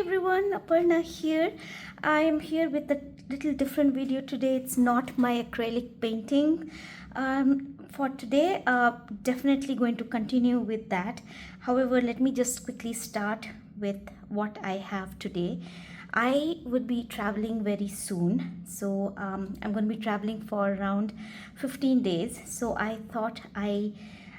everyone, Aparna here. I am here with a little different video today. It's not my acrylic painting for today. Definitely going to continue with that. However, let me just quickly start with what I have today. I would be traveling very soon, so I'm going to be traveling for around 15 days. So I thought I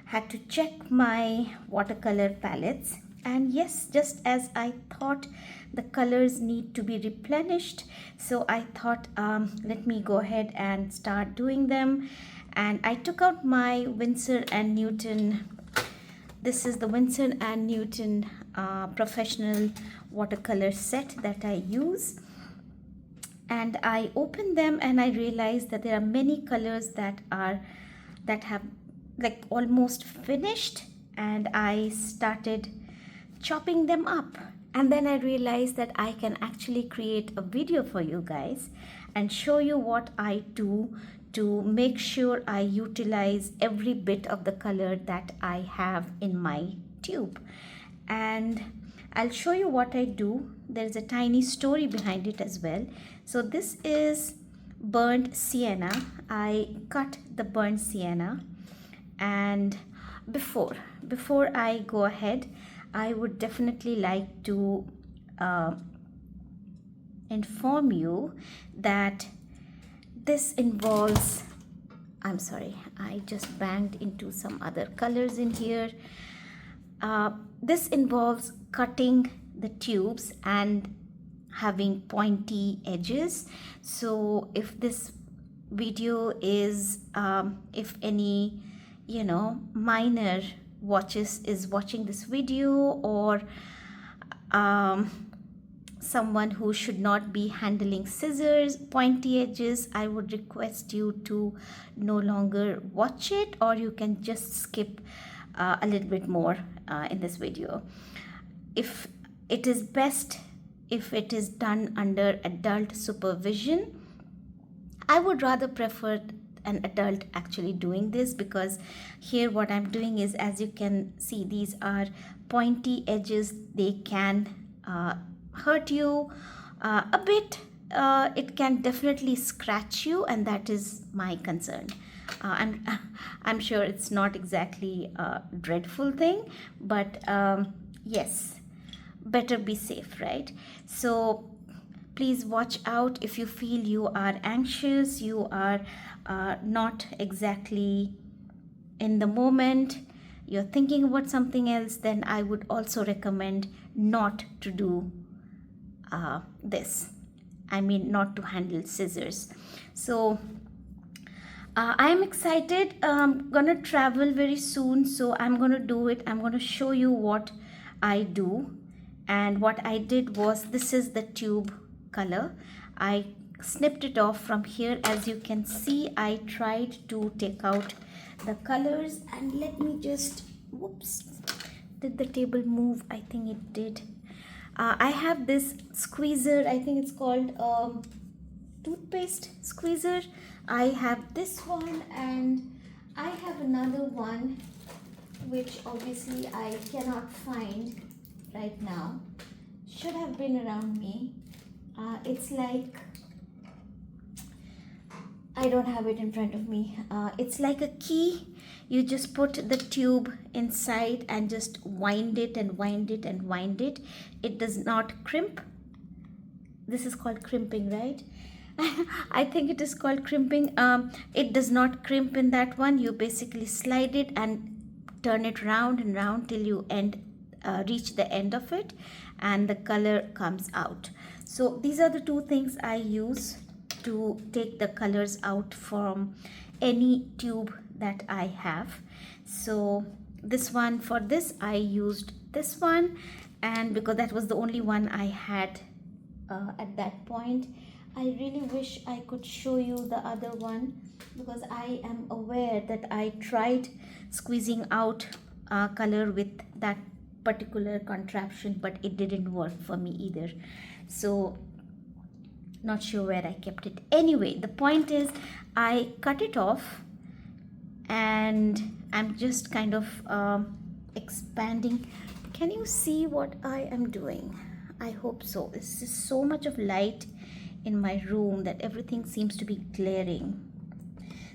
had to check my watercolor palettes, and yes, just as I thought, the colors need to be replenished. So I thought let me go ahead and start doing them. And I took out my Winsor and Newton. This is the Winsor and Newton professional watercolor set that I use, and I opened them and I realized that there are many colors that have like almost finished, and I started chopping them up. And then I realized that I can actually create a video for you guys and show you what I do to make sure I utilize every bit of the color that I have in my tube. And I'll show you what I do. There's a tiny story behind it as well. So this is burnt sienna. I cut the burnt sienna, and before I go ahead, I would definitely like to inform you that this involves, I'm sorry, I just banged into some other colors in here. This involves cutting the tubes and having pointy edges. So if this video is if any minor is watching this video, or someone who should not be handling scissors, pointy edges, I would request you to no longer watch it, or you can just skip a little bit more in this video. If it is best if it is done under adult supervision. I would rather prefer an adult actually doing this, because here what I'm doing is, as you can see, these are pointy edges. They can hurt you a bit. It can definitely scratch you, and that is my concern. I'm sure it's not exactly a dreadful thing, but yes, better be safe, right? So please watch out. If you feel you are anxious, you are not exactly in the moment, you're thinking about something else, then I would also recommend not to do this. I mean, not to handle scissors. So I am excited. I'm gonna travel very soon, so I'm gonna do it. I'm gonna show you what I do. And what I did was, this is the tube color. I snipped it off from here. As you can see, I tried to take out the colors, and let me just, whoops, did the table move? I think it did. I have this squeezer. I think it's called toothpaste squeezer. I have this one, and I have another one which obviously I cannot find right now. Should have been around me. It's like, I don't have it in front of me. It's like a key. You just put the tube inside and just wind it and wind it and wind it. It does not crimp. This is called crimping, right? I think it is called crimping. It does not crimp in that one. You basically slide it and turn it round and round till you reach the end of it, and the color comes out. So these are the two things I use to take the colors out from any tube that I have. So this one, for this I used this one, and because that was the only one I had at that point. I really wish I could show you the other one, because I am aware that I tried squeezing out color with that particular contraption, but it didn't work for me either. So not sure where I kept it. Anyway, the point is, I cut it off, and I'm just kind of expanding. Can you see what I am doing? I hope so. This is so much of light in my room that everything seems to be glaring.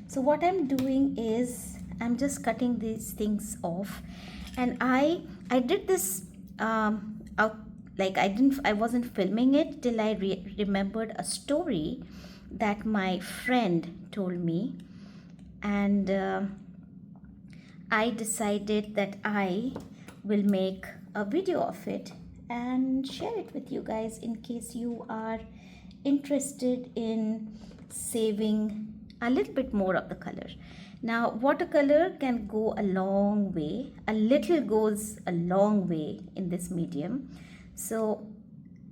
So what I'm doing is I'm just cutting these things off, and I did this out, like I wasn't filming it till I remembered a story that my friend told me, and I decided that I will make a video of it and share it with you guys in case you are interested in saving a little bit more of the color. Now, watercolor can go a long way. A little goes a long way in this medium. So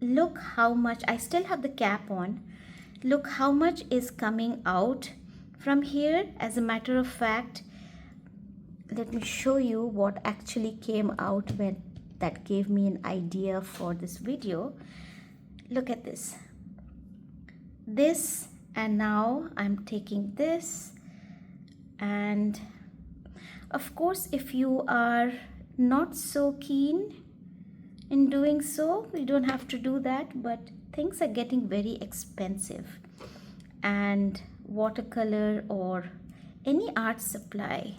look how much, I still have the cap on. Look how much is coming out from here. As a matter of fact, let me show you what actually came out when that gave me an idea for this video. Look at this. This, and now I'm taking this, and of course if you are not so keen in doing so, you don't have to do that, but things are getting very expensive, and watercolor or any art supply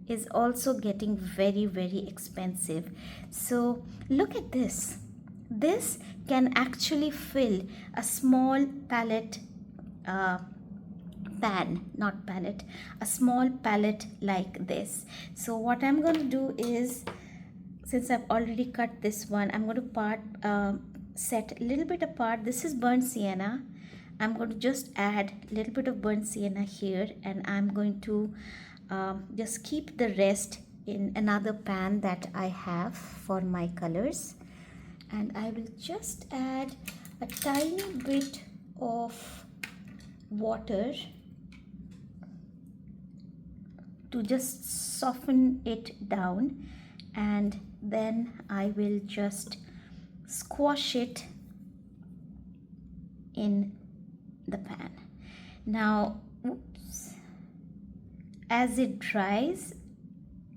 is also getting very, very expensive. So look at this. This can actually fill a small palette a small palette like this. So what I'm going to do is, since I've already cut this one, I'm going to set a little bit apart. This is burnt sienna. I'm going to just add a little bit of burnt sienna here, and I'm going to just keep the rest in another pan that I have for my colors, and I will just add a tiny bit of water to just soften it down, and then I will just squash it in the pan. Now, as it dries,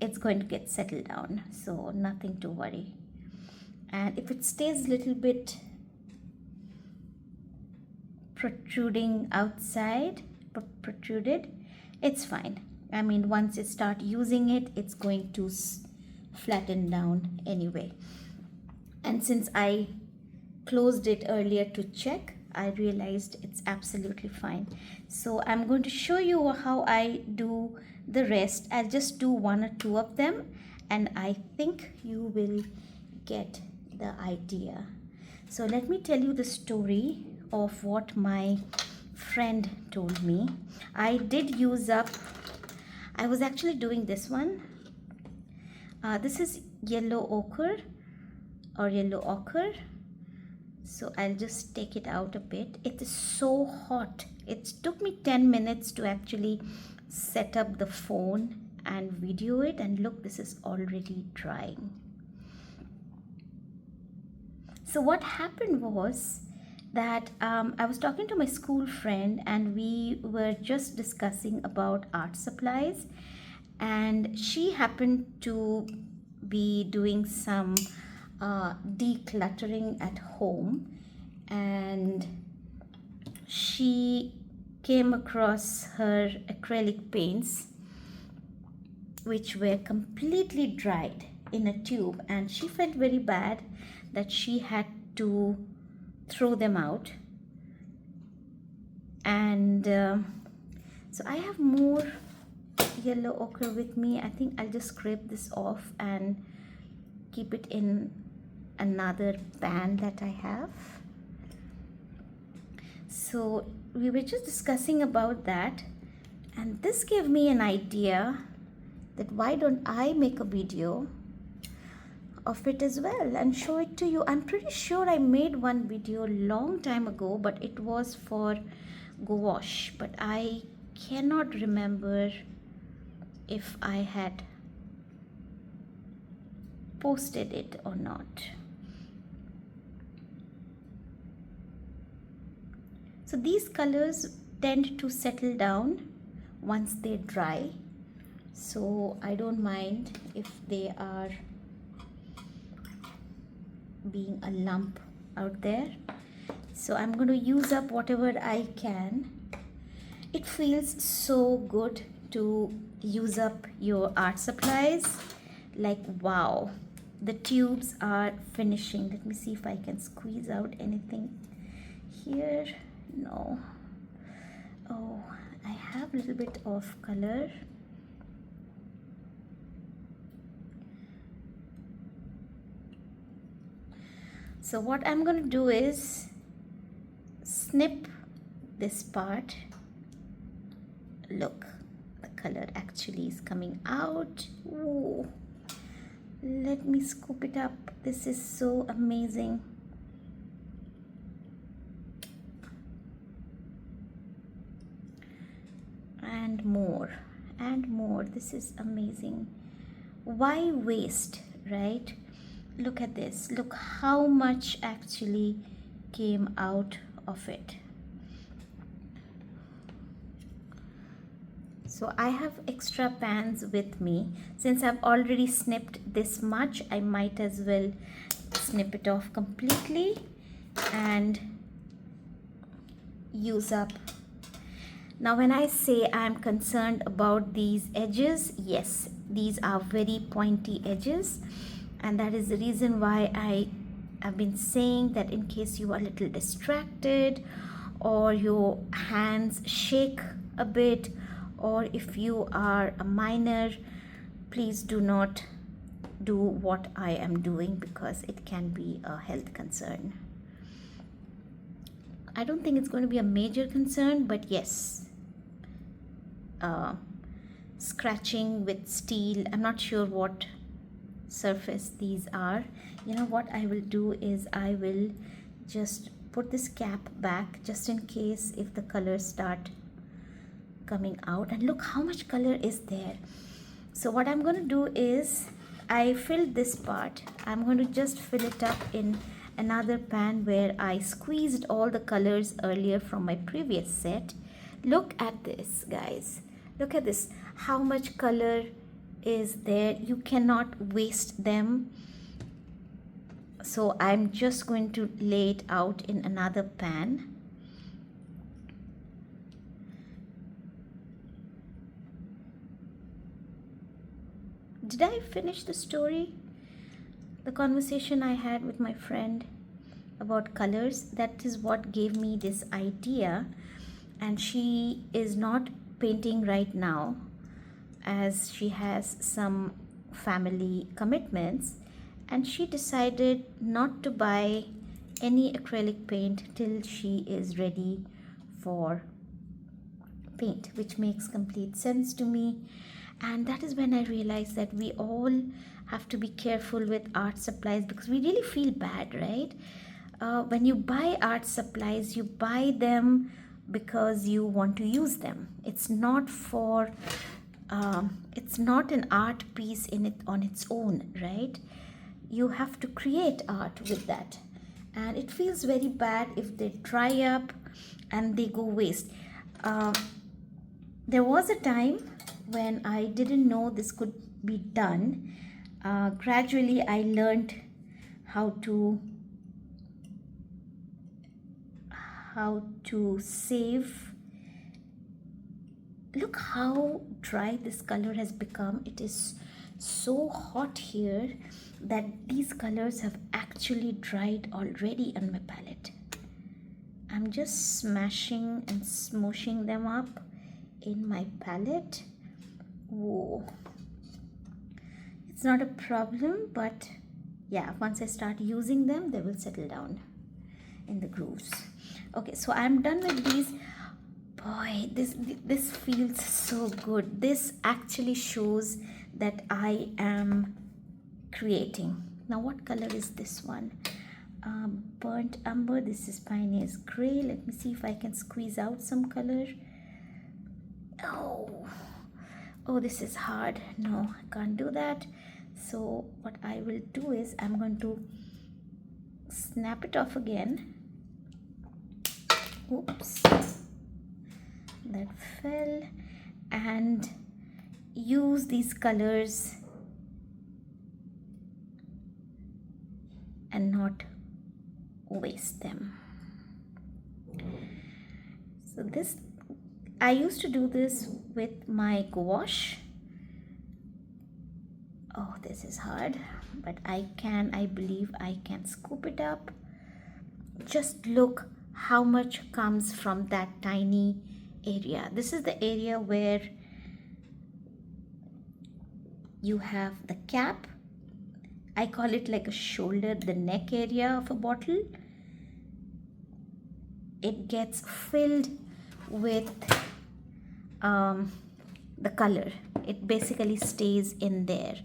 it's going to get settled down, so nothing to worry. And if it stays a little bit protruding outside, protruded, it's fine. I mean, once you start using it, it's going to flatten down anyway. And since I closed it earlier to check, I realized it's absolutely fine. So I'm going to show you how I do the rest. I'll just do one or two of them, and I think you will get the idea. So let me tell you the story of what my friend told me. I did use up, I was actually doing this one. This is yellow ochre or yellow ochre. So I'll just take it out a bit. It is so hot. It took me 10 minutes to actually set up the phone and video it, and look, this is already drying. So what happened was that I was talking to my school friend, and we were just discussing about art supplies, and she happened to be doing some decluttering at home, and she came across her acrylic paints which were completely dried in a tube, and she felt very bad that she had to throw them out. And so I have more yellow ochre with me. I think I'll just scrape this off and keep it in another pan that I have. So we were just discussing about that, and this gave me an idea that why don't I make a video of it as well and show it to you. I'm pretty sure I made one video long time ago, but it was for gouache, but I cannot remember if I had posted it or not. So these colors tend to settle down once they dry, so I don't mind if they are being a lump out there. So I'm going to use up whatever I can. It feels so good to use up your art supplies. Like, wow, the tubes are finishing. Let me see if I can squeeze out anything here. No. Oh, I have a little bit of color. So what I'm going to do is snip this part. Look, the color actually is coming out. Ooh. Let me scoop it up. This is so amazing. And more and more. This is amazing. Why waste, right? Look at this. Look how much actually came out of it. So I have extra pans with me. Since I've already snipped this much, I might as well snip it off completely and use up. Now when I say I'm concerned about these edges, yes, these are very pointy edges, and that is the reason why I have been saying that in case you are a little distracted or your hands shake a bit, or if you are a minor, please do not do what I am doing because it can be a health concern. I don't think it's going to be a major concern, but yes, scratching with steel, I'm not sure what surface these are. You know what I will do is I will just put this cap back just in case if the colors start coming out. And look how much color is there. So what I'm going to do is I filled this part. I'm going to just fill it up in another pan where I squeezed all the colors earlier from my previous set. Look at this, guys. Look at this. How much color is there? You cannot waste them. So I'm just going to lay it out in another pan. Did I finish the story? The conversation I had with my friend about colors, that is what gave me this idea. And she is not painting right now as she has some family commitments, and she decided not to buy any acrylic paint till she is ready for paint, which makes complete sense to me. And that is when I realized that we all have to be careful with art supplies, because we really feel bad, right? When you buy art supplies, you buy them because you want to use them. It's not for it's not an art piece in it on its own, right? You have to create art with that, and it feels very bad if they dry up and they go waste. There was a time when I didn't know this could be done. Gradually I learned how to save. Look how dry this color has become. It is so hot here that these colors have actually dried already on my palette. I'm just smashing and smooshing them up in my palette. Whoa. It's not a problem, but yeah, once I start using them, they will settle down in the grooves. Okay, so I'm done with these. Boy, this feels so good. This actually shows that I am creating. Now what color is this one? Burnt umber. This is Pioneer's Gray. Let me see if I can squeeze out some color. Oh, this is hard. No, I can't do that. So what I will do is I'm going to snap it off again. Oops, that fell. And use these colors and not waste them. So this, I used to do this with my gouache. Oh, this is hard, but I believe I can scoop it up. Just look how much comes from that tiny area. This is the area where you have the cap. I call it like a shoulder, the neck area of a bottle. It gets filled with the color. It basically stays in there.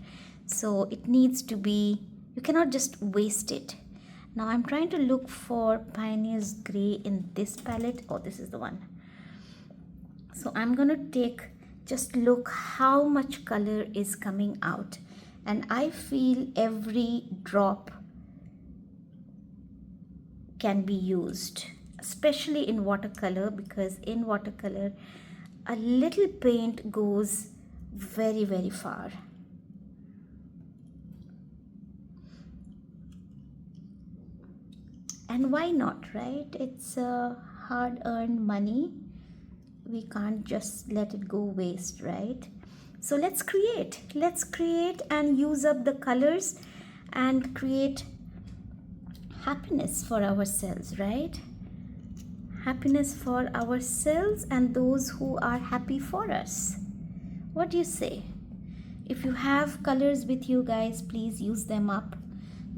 So it needs to be, you cannot just waste it. Now I'm trying to look for Pioneer's Grey in this palette. Oh, this is the one. So I'm going to take, just look how much color is coming out. And I feel every drop can be used, especially in watercolor, because in watercolor, a little paint goes very, very far. And why not, right? It's hard-earned money. We can't just let it go waste, right? So let's create and use up the colors and create happiness for ourselves, right? Happiness for ourselves and those who are happy for us. What do you say? If you have colors with you guys, please use them up.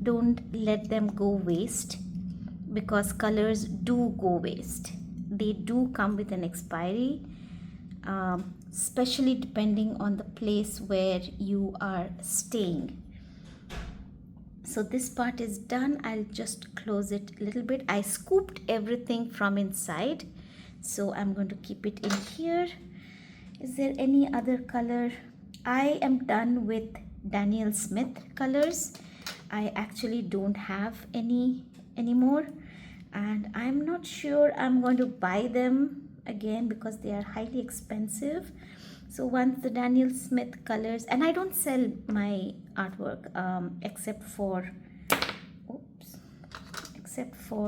Don't let them go waste, because colors do go waste. They do come with an expiry, especially depending on the place where you are staying. So this part is done. I'll just close it a little bit. I scooped everything from inside, so I'm going to keep it in here. Is there any other color? I am done with Daniel Smith colors. I actually don't have any anymore, and I'm not sure I'm going to buy them again because they are highly expensive. So once the Daniel Smith colors, and I don't sell my artwork except for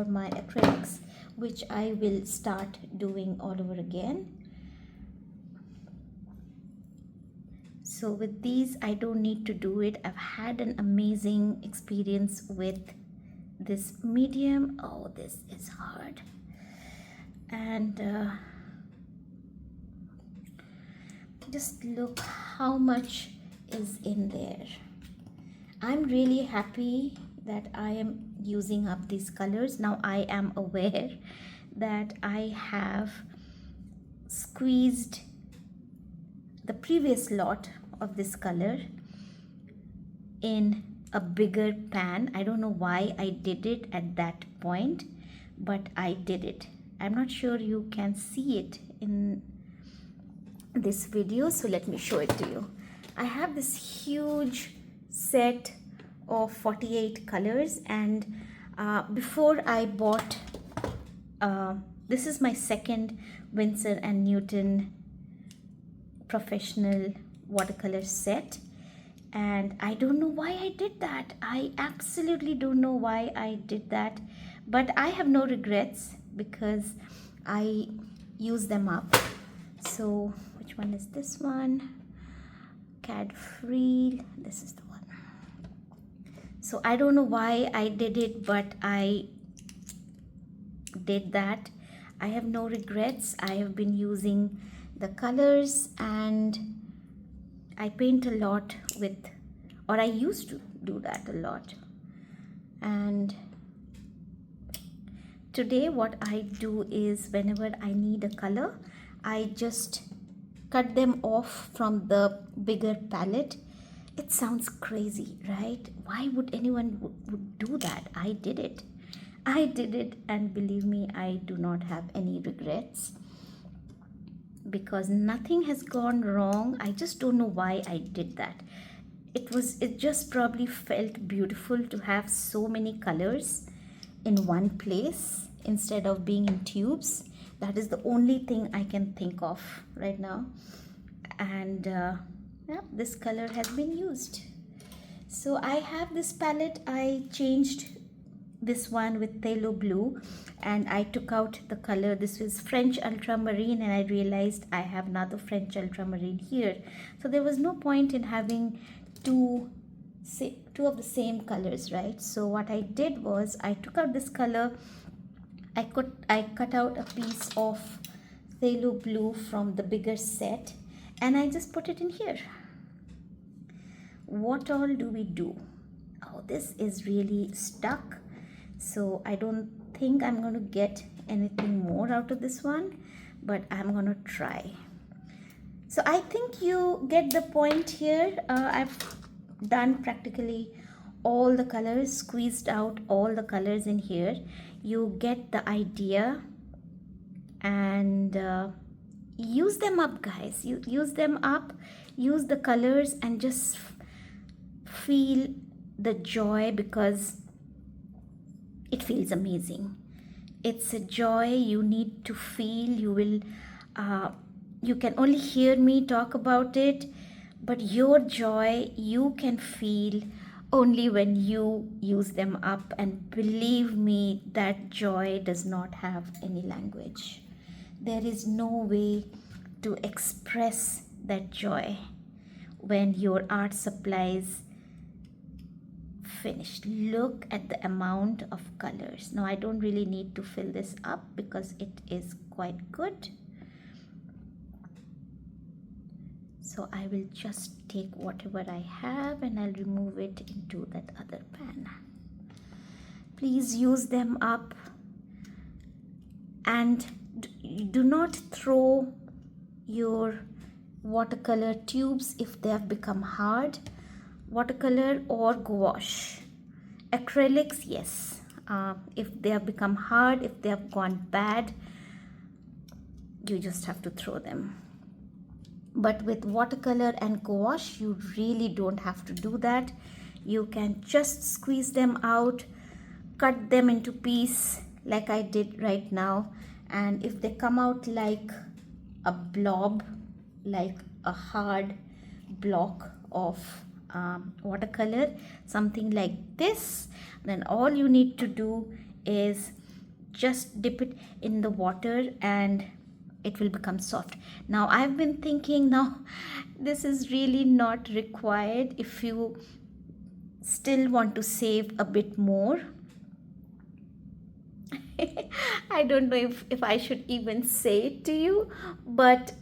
my acrylics, which I will start doing all over again. So with these, I don't need to do it. I've had an amazing experience with this medium. Oh, this is hard. And just look how much is in there. I'm really happy that I am using up these colors. Now I am aware that I have squeezed the previous lot of this color in a bigger pan. I don't know why I did it at that point, but I did it. I'm not sure you can see it in this video, so let me show it to you. I have this huge set of 48 colors, and before I bought this is my second Winsor & Newton professional watercolor set, and I don't know why I did that. I absolutely don't know why I did that, but I have no regrets because I use them up. So which one is this one? CAD free. This is the one. So I don't know why I did it, but I did that. I have no regrets. I have been using the colors, and I paint a lot with, or I used to do that a lot. And today what I do is, whenever I need a color, I just cut them off from the bigger palette. It sounds crazy, right? Why would anyone would do that? I did it, and believe me, I do not have any regrets, because nothing has gone wrong. I just don't know why I did that. It just probably felt beautiful to have so many colors in one place instead of being in tubes. That is the only thing I can think of right now. And yeah, this color has been used. So I have this palette. I changed this one with phthalo blue, and I took out the color. This is French ultramarine, and I realized I have another French ultramarine here, so there was no point in having two of the same colors, right? So what I did was I took out this color. I cut out a piece of phthalo blue from the bigger set, and I just put it in here. What all do we do? Oh, this is really stuck, so I don't think I'm going to get anything more out of this one, but I'm going to try. So I think you get the point here. I've done practically all the colors, squeezed out all the colors in here. You get the idea, and use them up, guys. You use them up, use the colors, and just feel the joy, because it feels amazing. It's a joy you need to feel. You can only hear me talk about it, but your joy you can feel only when you use them up. And believe me, that joy does not have any language. There is no way to express that joy when your art supplies finished. Look at the amount of colors. Now I don't really need to fill this up because it is quite good. So I will just take whatever I have and I'll remove it into that other pan. Please use them up, and do not throw your watercolor tubes if they have become hard. Watercolor or gouache. Acrylics, yes. If they have become hard, if they have gone bad, you just have to throw them. But with watercolor and gouache, you really don't have to do that. You can just squeeze them out, cut them into pieces like I did right now, and if they come out like a blob, like a hard block of watercolor, something like this, then all you need to do is just dip it in the water and it will become soft. Now I've been thinking, now this is really not required. If you still want to save a bit more, I don't know if I should even say it to you, but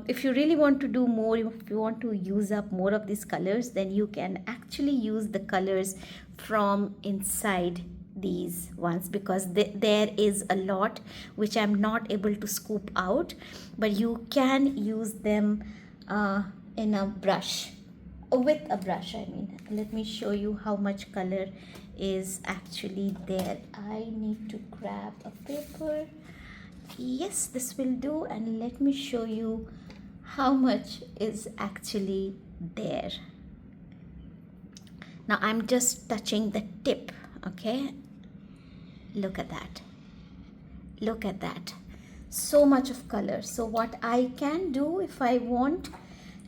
if you really want to do more, if you want to use up more of these colors, then you can actually use the colors from inside these ones, because there is a lot which I'm not able to scoop out, but you can use them in a brush, with a brush I mean. Let me show you how much color is actually there. I need to grab a paper. Yes, this will do, and let me show you how much is actually there. Now I'm just touching the tip, okay? Look at that. Look at that. So much of color. So what I can do, if I want,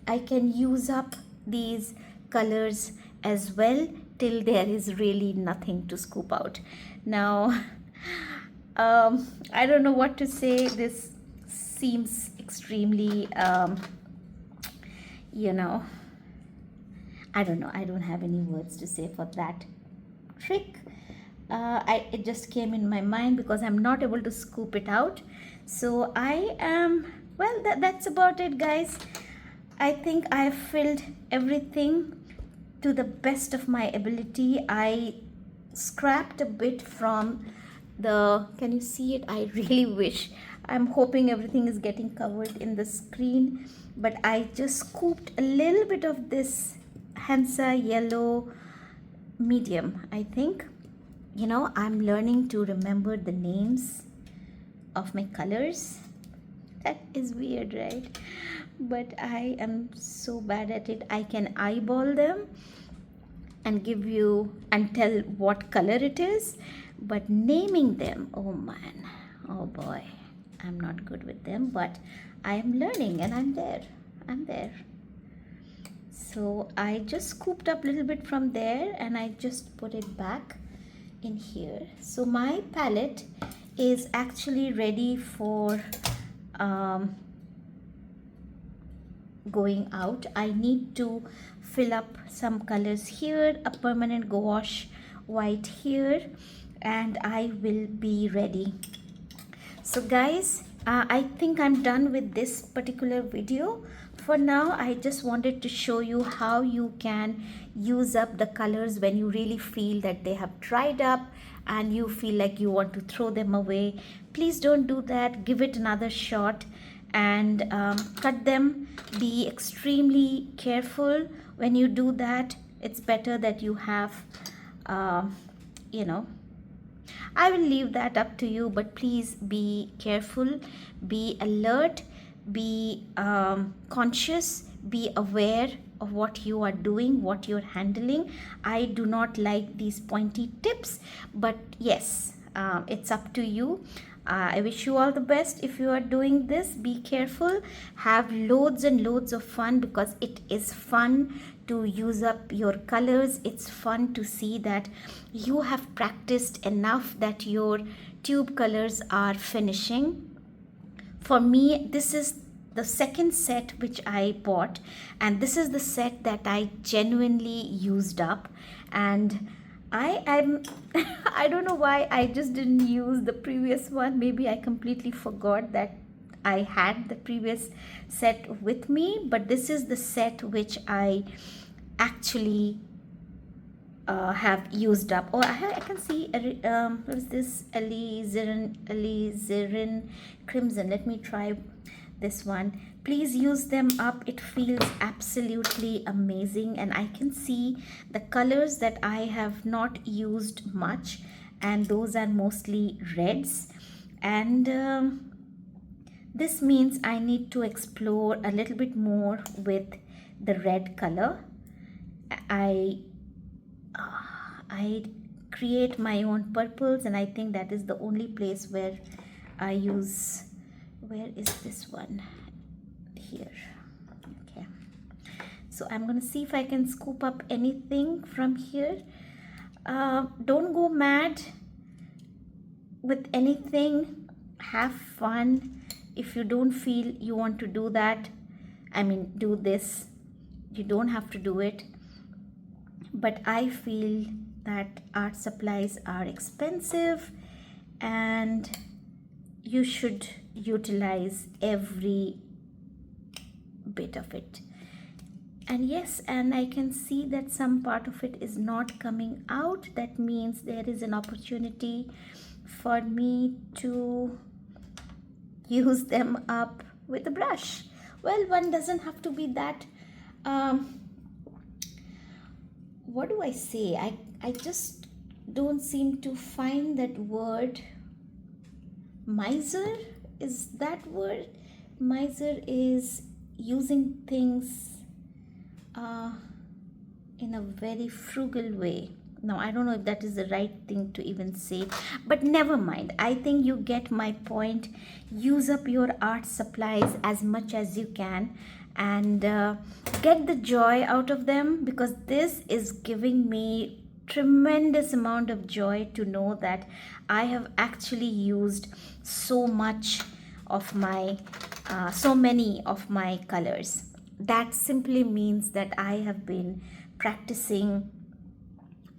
I can use up these colors as well till there is really nothing to scoop out. Now I don't know what to say. This seems extremely you know, I don't know, I don't have any words to say for that trick. It just came in my mind because I'm not able to scoop it out. So I am, well, that's about it, guys. I think I've filled everything to the best of my ability. I scrapped a bit from the, can you see it? I really wish. I'm hoping everything is getting covered in the screen, but I just scooped a little bit of this Hansa yellow medium, I think. You know, I'm learning to remember the names of my colors. That is weird, right? But I am so bad at it. I can eyeball them and give you and tell what color it is, but naming them, oh man, oh boy, I'm not good with them, but I am learning and I'm there. So I just scooped up a little bit from there and I just put it back in here. So my palette is actually ready for going out. I need to fill up some colors here, a permanent gouache white here, and I will be ready. So guys, I think I'm done with this particular video. For now, I just wanted to show you how you can use up the colors when you really feel that they have dried up and you feel like you want to throw them away. Please don't do that. Give it another shot and cut them. Be extremely careful when you do that. It's better that you have, you know, I will leave that up to you, but please be careful, be alert, be conscious, be aware of what you are doing, what you're handling. I do not like these pointy tips, but yes, it's up to you. I wish you all the best if you are doing this. Be careful, have loads and loads of fun, because it is fun to use up your colors. It's fun to see that you have practiced enough that your tube colors are finishing. For me, this is the second set which I bought, and this is the set that I genuinely used up, and I am I don't know why I just didn't use the previous one. Maybe I completely forgot that I had the previous set with me, but this is the set which I actually have used up. Oh, I can see what is this, alizarin crimson. Let me try this one. Please use them up. It feels absolutely amazing, and I can see the colors that I have not used much, and those are mostly reds, and this means I need to explore a little bit more with the red color. I create my own purples, and I think that is the only place where I use, where is this one? Here. Okay, so I'm gonna see if I can scoop up anything from here. Don't go mad with anything. Have fun. If you don't feel you want to do that, I mean, do this, you don't have to do it. But I feel that art supplies are expensive and you should utilize every bit of it. And yes, and I can see that some part of it is not coming out. That means there is an opportunity for me to use them up with a brush. Well, one doesn't have to be that what do I say? I just don't seem to find that word. Miser, is that word? Miser is using things in a very frugal way. Now, I don't know if that is the right thing to even say, but never mind. I think you get my point. Use up your art supplies as much as you can, and get the joy out of them, because this is giving me tremendous amount of joy to know that I have actually used so much of my so many of my colors. That simply means that I have been practicing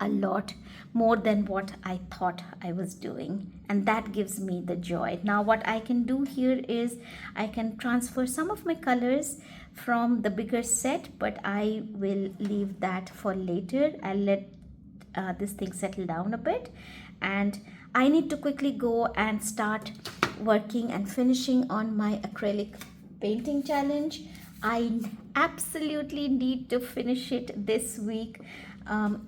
a lot more than what I thought I was doing, and that gives me the joy. Now what I can do here is I can transfer some of my colors from the bigger set, but I will leave that for later. I'll let this thing settle down a bit, and I need to quickly go and start working and finishing on my acrylic painting challenge. I absolutely need to finish it this week,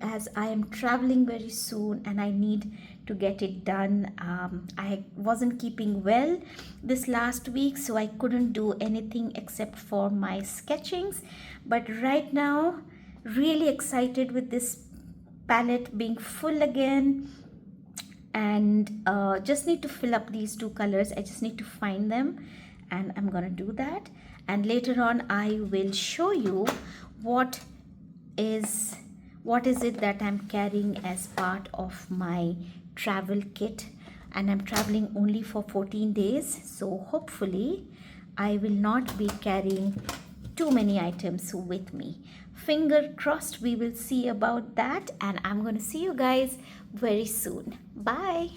as I am traveling very soon and I need to get it done. I wasn't keeping well this last week, so I couldn't do anything except for my sketchings. But right now, really excited with this palette being full again, and just need to fill up these two colors. I just need to find them, and I'm gonna do that. And later on I will show you what what is it that I'm carrying as part of my travel kit, and I'm traveling only for 14 days, so hopefully I will not be carrying too many items with me. Finger crossed, we will see about that, and I'm going to see you guys very soon. Bye.